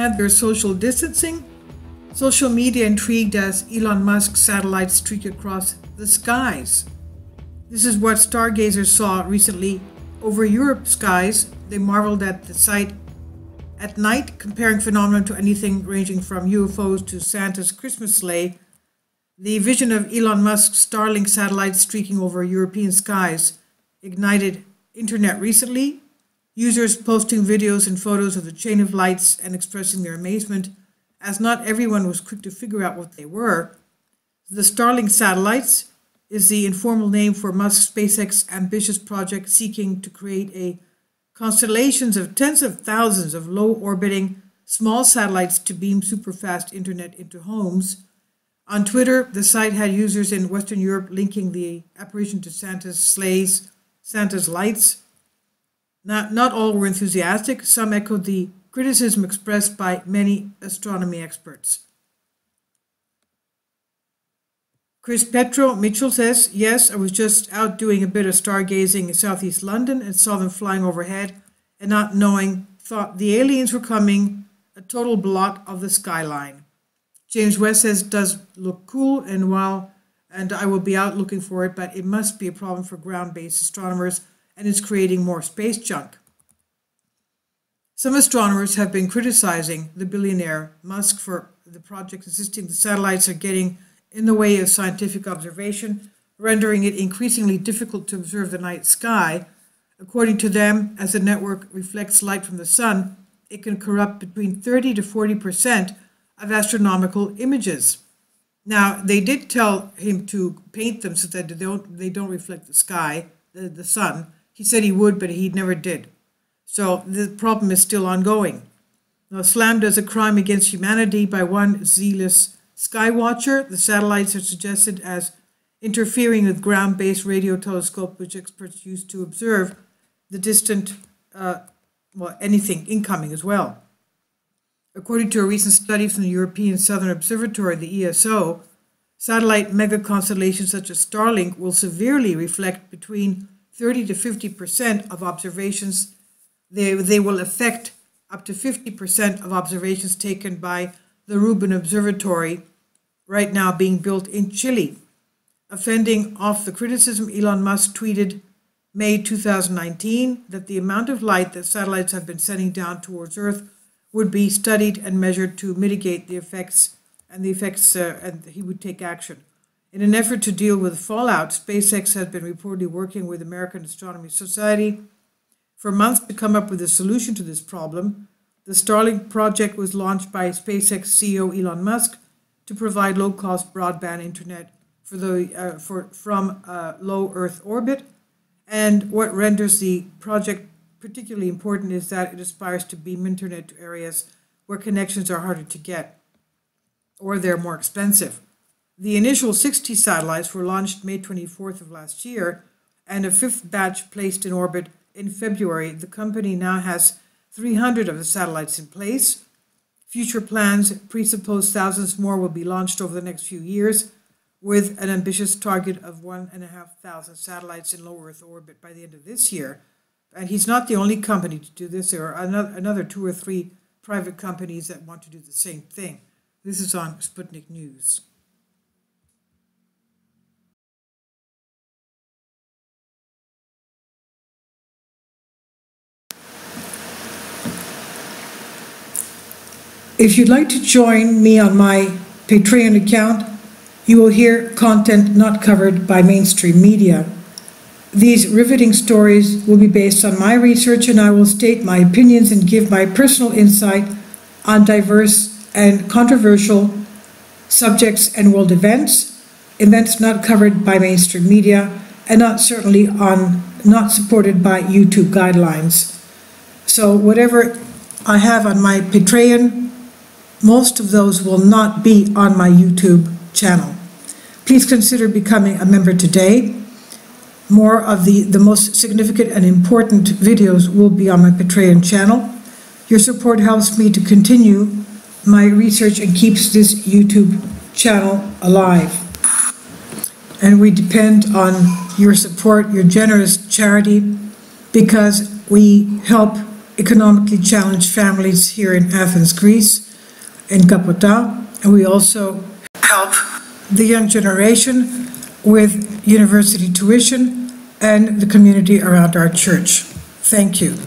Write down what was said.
and their social distancing. Social media intrigued as Elon Musk's satellites streak across the skies. This is what stargazers saw recently over Europe's skies. They marveled at the sight at night, comparing phenomenon to anything ranging from UFOs to Santa's Christmas sleigh. The vision of Elon Musk's Starlink satellites streaking over European skies ignited internet recently, users posting videos and photos of the chain of lights and expressing their amazement, as not everyone was quick to figure out what they were. The Starlink satellites is the informal name for Musk's SpaceX ambitious project seeking to create a constellations of tens of thousands of low-orbiting small satellites to beam superfast internet into homes. On Twitter, the site had users in Western Europe linking the apparition to Santa's sleighs, Santa's lights. Not all were enthusiastic. Some echoed the criticism expressed by many astronomy experts. Chris Petro Mitchell says, yes, I was just out doing a bit of stargazing in southeast London and saw them flying overhead and not knowing, thought the aliens were coming, a total blot of the skyline. James West says, does look cool and I will be out looking for it, but it must be a problem for ground-based astronomers and it's creating more space junk. Some astronomers have been criticizing the billionaire Musk for the project, insisting the satellites are getting in the way of scientific observation, rendering it increasingly difficult to observe the night sky. According to them, as the network reflects light from the sun, it can corrupt between 30 to 40% of astronomical images. Now, they did tell him to paint them so that they don't reflect the sky, the sun. He said he would, but he never did. So the problem is still ongoing. Now, slammed as a crime against humanity by one zealous sky watcher, the satellites are suggested as interfering with ground-based radio telescope, which experts use to observe the distant, anything incoming as well. According to a recent study from the European Southern Observatory, the ESO, satellite megaconstellations such as Starlink will severely reflect between 30 to 50% of observations. They will affect up to 50% of observations taken by the Rubin Observatory, right now being built in Chile. Offending off the criticism, Elon Musk tweeted May 2019 that the amount of light that satellites have been sending down towards Earth would be studied and measured to mitigate the effects, and he would take action. In an effort to deal with fallout, SpaceX has been reportedly working with American Astronomy Society for months to come up with a solution to this problem. The Starlink project was launched by SpaceX CEO Elon Musk to provide low-cost broadband internet from low Earth orbit. And what renders the project particularly important is that it aspires to beam internet to areas where connections are harder to get or they're more expensive. The initial 60 satellites were launched May 24th of last year, and a fifth batch placed in orbit in February. The company now has 300 of the satellites in place. Future plans presuppose thousands more will be launched over the next few years, with an ambitious target of 1,500 satellites in low Earth orbit by the end of this year. And he's not the only company to do this. There are another 2 or 3 private companies that want to do the same thing. This is on Sputnik News. If you'd like to join me on my Patreon account, you will hear content not covered by mainstream media. These riveting stories will be based on my research, and I will state my opinions and give my personal insight on diverse and controversial subjects and world events not covered by mainstream media, and not supported by YouTube guidelines. So whatever I have on my Patreon, most of those will not be on my YouTube channel. Please consider becoming a member today. More of the most significant and important videos will be on my Patreon channel. Your support helps me to continue my research and keeps this YouTube channel alive. And we depend on your support, your generous charity, because we help economically challenged families here in Athens, Greece, in Kapota, and we also help the young generation with university tuition and the community around our church. Thank you.